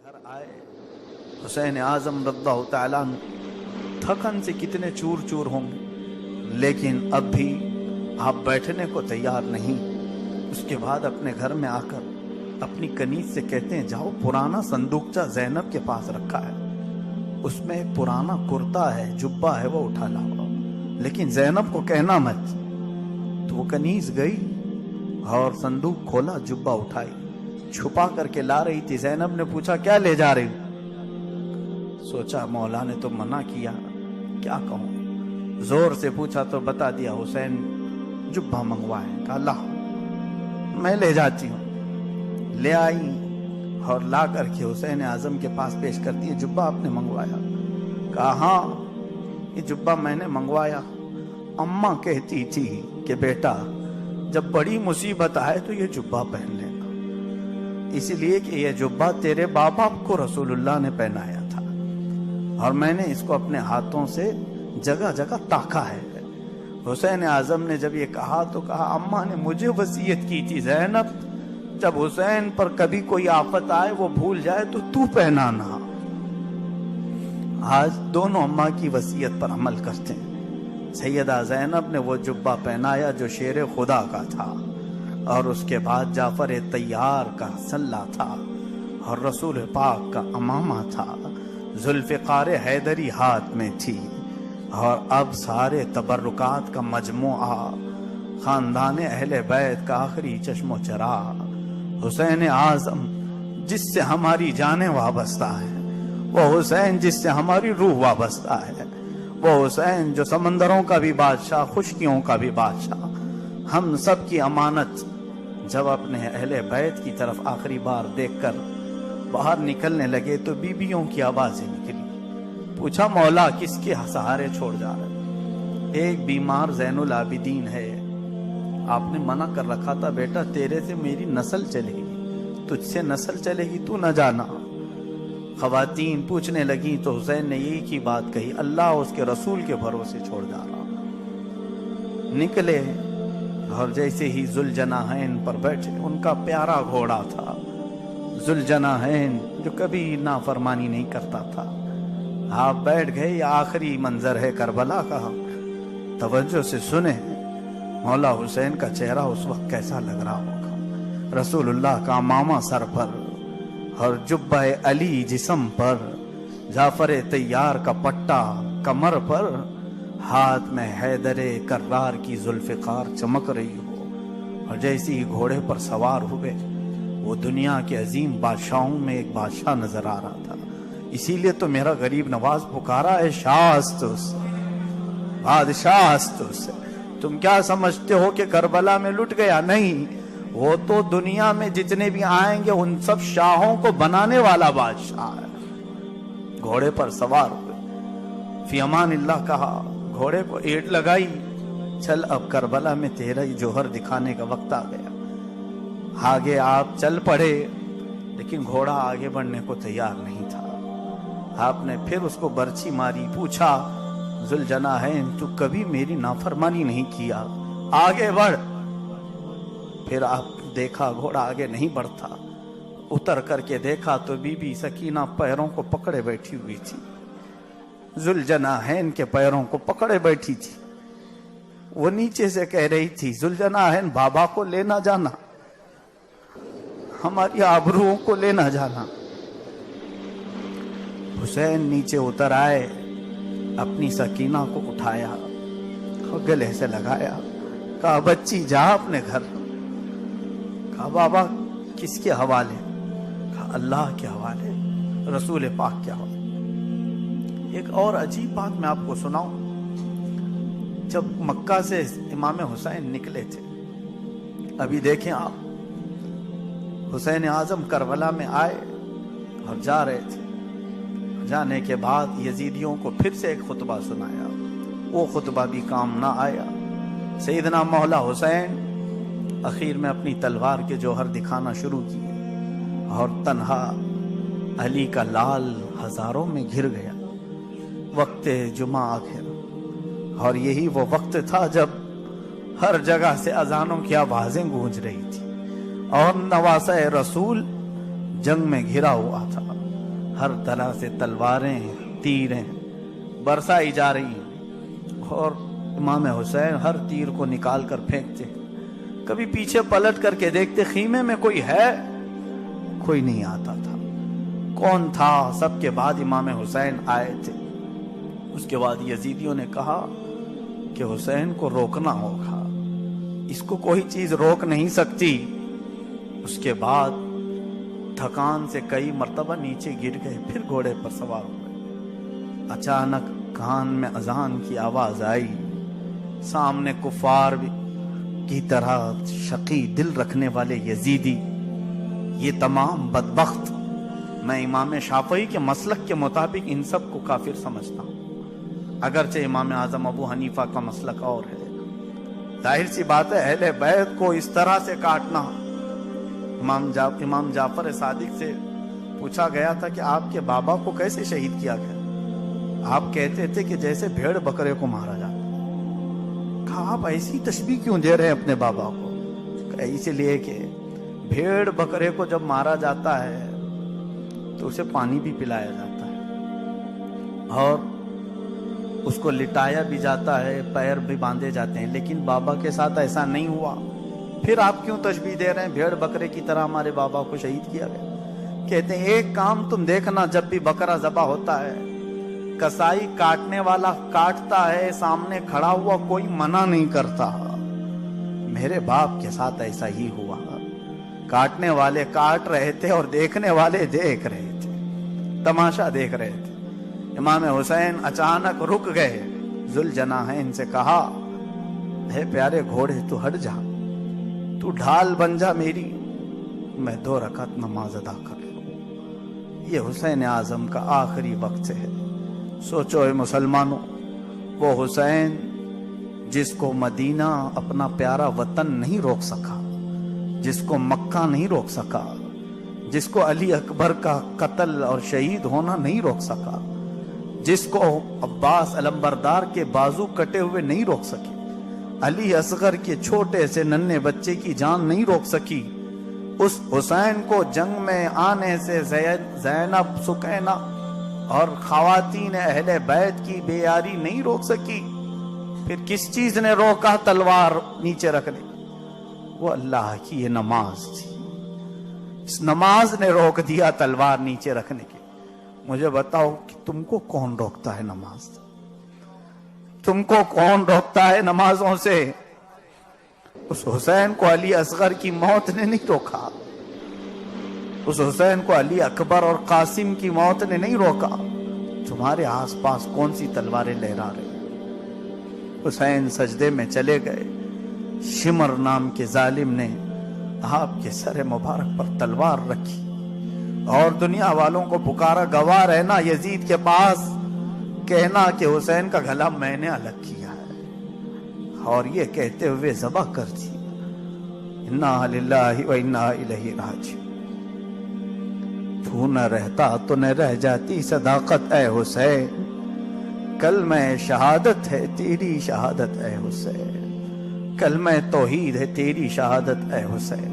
گھر آئے حسین اعظم رضی اللہ تعالیٰ تھکن سے کتنے چور چور ہوں گے، لیکن اب بھی آپ بیٹھنے کو تیار نہیں۔ اس کے بعد اپنے گھر میں آ کر اپنی کنیز سے کہتے ہیں جاؤ پرانا صندوقچہ زینب کے پاس رکھا ہے، اس میں ایک پرانا کرتا ہے، جبہ ہے، وہ اٹھا لاؤ، لیکن زینب کو کہنا مت۔ تو وہ کنیز گئی اور صندوق کھولا، جبہ اٹھائی، چھپا کر کے لا رہی تھی۔ زینب نے پوچھا کیا لے جا رہی ہوں؟ سوچا مولا نے تو منع کیا، کیا کہوں؟ زور سے پوچھا تو بتا دیا حسین جبہ منگوائے۔ کہا لا میں لے جاتی ہوں۔ لے آئی اور لا کر کے حسین اعظم کے پاس پیش کرتی ہے، جبہ آپ نے منگوایا؟ کہا ہاں یہ جبہ میں نے منگوایا، اماں کہتی تھی کہ بیٹا جب بڑی مصیبت آئے تو یہ جبہ پہن لینا، اس لیے کہ یہ جبہ تیرے بابا کو رسول اللہ نے پہنایا تھا اور میں نے اس کو اپنے ہاتھوں سے جگہ جگہ تاکا ہے۔ حسین اعظم نے جب یہ کہا تو کہا اماں نے مجھے وصیت کی تھی زینب جب حسین پر کبھی کوئی آفت آئے وہ بھول جائے تو پہنانا۔ آج دونوں اماں کی وصیت پر عمل کرتے ہیں۔ سیدہ زینب نے وہ جبہ پہنایا جو شیر خدا کا تھا، اور اس کے بعد جعفر طیار کا سلہ تھا اور رسول پاک کا امامہ تھا، ذوالفقار حیدری ہاتھ میں تھی، اور اب سارے تبرکات کا مجموعہ خاندان اہل بیت کا آخری چشم و چراغ حسین اعظم، جس سے ہماری جانیں وابستہ ہیں، وہ حسین جس سے ہماری روح وابستہ ہے، وہ حسین جو سمندروں کا بھی بادشاہ، خشکیوں کا بھی بادشاہ، ہم سب کی امانت۔ جب اپنے اہل بیت کی طرف آخری بار دیکھ کر باہر نکلنے لگے تو بیویوں کی آوازیں نکلی۔ پوچھا مولا کس کے سہارے چھوڑ جا رہے؟ ایک بیمار زین العابدین ہے، آپ نے منع کر رکھا تھا بیٹا تیرے سے میری نسل چلے گی، تجھ سے نسل چلے گی، تو نہ جانا۔ خواتین پوچھنے لگیں تو حسین نے یہی کی بات کہی، اللہ اس کے رسول کے بھروسے چھوڑ جا رہا۔ نکلے اور جیسے ہی ذوالجناحین پر بیٹھے، ان کا پیارا گھوڑا تھا ذوالجناحین جو کبھی نافرمانی نہیں کرتا تھا۔ آپ بیٹھ گئے، یہ آخری منظر ہے کربلا کا، توجہ سے سنیں۔ مولا حسین کا چہرہ اس وقت کیسا لگ رہا ہوگا، رسول اللہ کا امامہ سر پر اور جبہ علی جسم پر، جعفر طیار کا پٹا کمر پر، ہاتھ میں حیدر کرار کی ذوالفقار چمک رہی ہو، اور جیسی ہی گھوڑے پر سوار ہوئے وہ دنیا کے عظیم بادشاہوں میں ایک بادشاہ نظر آ رہا تھا۔ اسی لیے تو میرا غریب نواز پکارا ہے شاستس، بادشاہستس۔ تم کیا سمجھتے ہو کہ کربلا میں لٹ گیا؟ نہیں، وہ تو دنیا میں جتنے بھی آئیں گے ان سب شاہوں کو بنانے والا بادشاہ ہے۔ گھوڑے پر سوار ہوئے، فی امان اللہ کہا، گھوڑے کو ایٹ لگائی، چل اب کربلا میں تیرا ہی جوہر دکھانے کا وقت آ گیا۔ آگے آپ چل پڑے، لیکن گھوڑا آگے بڑھنے کو تیار نہیں تھا۔ آپ نے پھر اس کو برچھی ماری، پوچھا ذوالجناحین تو کبھی میری نافرمانی نہیں کیا، آگے بڑھ۔ پھر آپ دیکھا گھوڑا آگے نہیں بڑھتا، اتر کر کے دیکھا تو بی بی سکینہ پیروں کو پکڑے بیٹھی ہوئی تھی، ذوالجناحین کے پیروں کو پکڑے بیٹھی تھی۔ وہ نیچے سے کہہ رہی تھی ذوالجناحین بابا کو لینا جانا، ہماری آبروؤں کو لینا جانا۔ حسین نیچے اتر آئے، اپنی سکینہ کو اٹھایا اور گلے سے لگایا، کہا بچی جا اپنے گھر۔ کہا بابا کس کے حوالے؟ کہا اللہ کے حوالے، رسول پاک کے حوالے۔ ایک اور عجیب بات میں آپ کو سناؤں، جب مکہ سے امام حسین نکلے تھے، ابھی دیکھیں آپ، حسین اعظم کربلا میں آئے اور جا رہے تھے، جانے کے بعد یزیدیوں کو پھر سے ایک خطبہ سنایا، وہ خطبہ بھی کام نہ آیا۔ سیدنا مولا حسین اخیر میں اپنی تلوار کے جوہر دکھانا شروع کیے، اور تنہا علی کا لال ہزاروں میں گھر گیا۔ وقت جمعہ آ گیا، اور یہی وہ وقت تھا جب ہر جگہ سے اذانوں کی آوازیں گونج رہی تھی، اور نواسہ رسول جنگ میں گھرا ہوا تھا۔ ہر طرح سے تلواریں تیریں برسائی جا رہی ہیں، اور امام حسین ہر تیر کو نکال کر پھینکتے، کبھی پیچھے پلٹ کر کے دیکھتے خیمے میں کوئی ہے، کوئی نہیں آتا تھا۔ کون تھا؟ سب کے بعد امام حسین آئے تھے۔ اس کے بعد یزیدیوں نے کہا کہ حسین کو روکنا ہوگا، اس کو کوئی چیز روک نہیں سکتی۔ اس کے بعد تھکان سے کئی مرتبہ نیچے گر گئے، پھر گھوڑے پر سوار ہوئے۔ اچانک کان میں اذان کی آواز آئی، سامنے کفار کی طرح شقی دل رکھنے والے یزیدی، یہ تمام بدبخت، میں امام شافعی کے مسلک کے مطابق ان سب کو کافر سمجھتا ہوں، اگرچہ امام اعظم ابو حنیفہ کا مسلک اور ہے۔ ظاہر سی بات ہے اہل بیت کو اس طرح سے کاٹنا۔ امام جعفر صادق سے پوچھا گیا تھا کہ آپ کے بابا کو کیسے شہید کیا گیا؟ آپ کہتے تھے کہ جیسے بھیڑ بکرے کو مارا جاتا۔ کہا آپ ایسی تشبیہ کیوں دے رہے ہیں اپنے بابا کو؟ اس لیے کہ بھیڑ بکرے کو جب مارا جاتا ہے تو اسے پانی بھی پلایا جاتا ہے اور اس کو لٹایا بھی جاتا ہے، پیر بھی باندھے جاتے ہیں، لیکن بابا کے ساتھ ایسا نہیں ہوا۔ پھر آپ کیوں تشبیہ دے رہے ہیں بھیڑ بکرے کی طرح ہمارے بابا کو شہید کیا گیا؟ کہتے ہیں ایک کام تم دیکھنا، جب بھی بکرا ذبح ہوتا ہے کسائی کاٹنے والا کاٹتا ہے، سامنے کھڑا ہوا کوئی منع نہیں کرتا۔ میرے باپ کے ساتھ ایسا ہی ہوا، کاٹنے والے کاٹ رہے تھے اور دیکھنے والے دیکھ رہے تھے، تماشا دیکھ رہے تھے۔ امام حسین اچانک رک گئے، ذوالجناحین سے کہا اے پیارے گھوڑے تو ہٹ جا، تو ڈھال بن جا میری، میں 2 رکعت نماز ادا کر لوں۔ یہ حسین اعظم کا آخری وقت ہے۔ سوچو اے مسلمانوں، وہ حسین جس کو مدینہ اپنا پیارا وطن نہیں روک سکا، جس کو مکہ نہیں روک سکا، جس کو علی اکبر کا قتل اور شہید ہونا نہیں روک سکا، جس کو عباس علمبردار کے بازو کٹے ہوئے نہیں روک سکے، علی اصغر کے چھوٹے سے ننھے بچے کی جان نہیں روک سکی، اس حسین کو جنگ میں آنے سے زینب، سکینہ اور خواتین اہل بیت کی بے یاری نہیں روک سکی، پھر کس چیز نے روکا تلوار نیچے رکھنے؟ وہ اللہ کی یہ نماز تھی، اس نماز نے روک دیا تلوار نیچے رکھنے کے۔ مجھے بتاؤ کہ تم کو کون روکتا ہے نماز؟ تم کو کون روکتا ہے نمازوں سے؟ اس حسین کو علی اصغر کی موت نے نہیں روکا، اس حسین کو علی اکبر اور قاسم کی موت نے نہیں روکا۔ تمہارے آس پاس کون سی تلواریں لہرا رہی؟ حسین سجدے میں چلے گئے، شمر نام کے ظالم نے آپ کے سر مبارک پر تلوار رکھی اور دنیا والوں کو پکارا گواہ رہنا یزید کے پاس، کہنا کہ حسین کا گلا میں نے الگ کیا ہے، اور یہ کہتے ہوئے ذبح کر دی، انا للہ و انا الیہ راجعون۔ تو نہ رہتا تو نہ رہ جاتی صداقت اے حسین، کلمہ شہادت ہے تیری شہادت اے حسین، کلمہ توحید ہے تیری شہادت اے حسین۔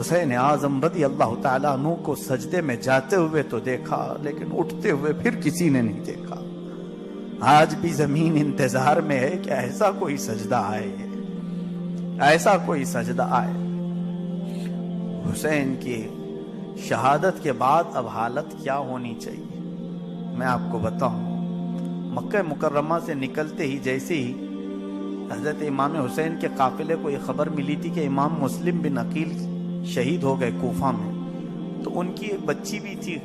حسین اعظم رضی اللہ تعالیٰ عنہ کو سجدے میں جاتے ہوئے تو دیکھا، لیکن اٹھتے ہوئے پھر کسی نے نہیں دیکھا۔ آج بھی زمین انتظار میں ہے کہ ایسا کوئی سجدہ آئے، ایسا کوئی سجدہ آئے۔ حسین کی شہادت کے بعد اب حالت کیا ہونی چاہیے میں آپ کو بتاؤں۔ مکہ مکرمہ سے نکلتے ہی جیسے ہی حضرت امام حسین کے قافلے کو یہ خبر ملی تھی کہ امام مسلم بن عقیل شہید ہو گئے کوفہ میں، تو ان کی ایک بچی بھی تھی،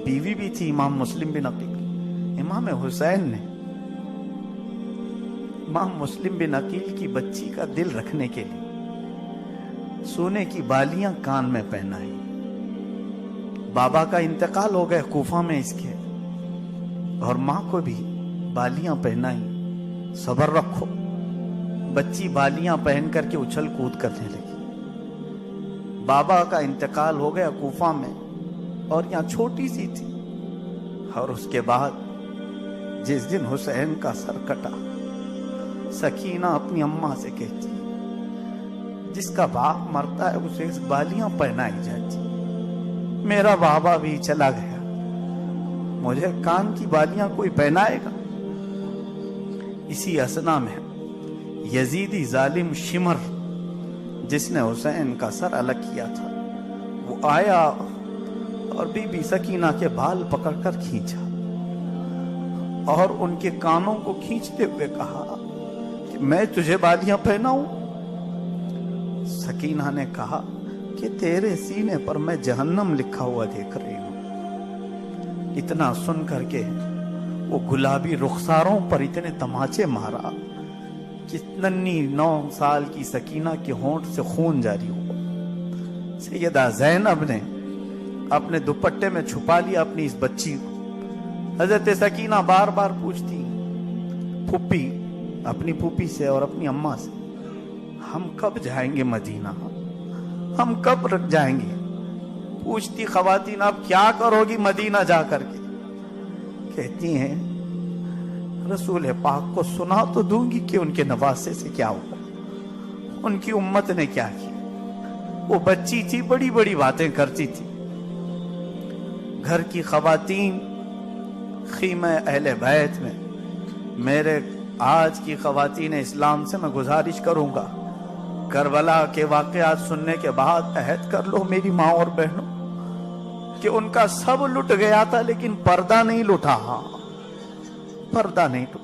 بیوی بھی تھی امام مسلم بن عقیل۔ امام حسین نے امام مسلم بن عقیل کی بچی کا دل رکھنے کے لیے سونے کی بالیاں کان میں پہنائی۔ بابا کا انتقال ہو گئے کوفہ میں اس کے، اور ماں کو بھی بالیاں پہنائی، صبر رکھو۔ بچی بالیاں پہن کر کے اچھل کود کرنے لگی۔ بابا کا انتقال ہو گیا کوفہ میں، اور یہاں چھوٹی سی تھی، اور اس کے بعد جس دن حسین کا سر کٹا، سکینہ اپنی اماں سے کہتی جس کا باپ مرتا ہے اسے بالیاں پہنائی جاتی، میرا بابا بھی چلا گیا، مجھے کان کی بالیاں کوئی پہنائے گا؟ اسی اسنا میں یزیدی ظالم شمر جس نے حسین کا سر الگ کیا تھا، وہ آیا اور بی بی سکینہ کے بال پکڑ کر کھینچا اور ان کے کانوں کو کھینچتے ہوئے کہا کہ میں تجھے بالیاں پہناؤں؟ سکینہ نے کہا کہ تیرے سینے پر میں جہنم لکھا ہوا دیکھ رہی ہوں۔ اتنا سن کر کے وہ گلابی رخساروں پر اتنے تماچے مارا کہ ننھی 9 سال کی سکینہ کے ہونٹ سے خون جاری ہوا۔ سیدہ زینب نے اپنے دوپٹے میں چھپا لیا اپنی اس بچی کو۔ حضرت سکینہ بار بار پوچھتی پھوپھی، اپنی پھوپھی سے اور اپنی اماں سے، ہم کب جائیں گے مدینہ؟ ہم کب رک جائیں گے؟ پوچھتی خواتین اب کیا کرو گی مدینہ جا کر کے؟ کہتی ہیں رسول پاک کو سنا تو دوں گی کہ ان کے نواسے سے کیا ہوا، ان کی امت نے کیا کیا۔ وہ بچی تھی، بڑی بڑی باتیں کرتی تھی۔ گھر کی خواتین خیمہ اہل بیت میں، میرے آج کی خواتین اسلام سے میں گزارش کروں گا، کربلا کے واقعات سننے کے بعد عہد کر لو میری ماں اور بہنوں کہ ان کا سب لٹ گیا تھا لیکن پردہ نہیں لٹا، پردہ نہیں لٹا۔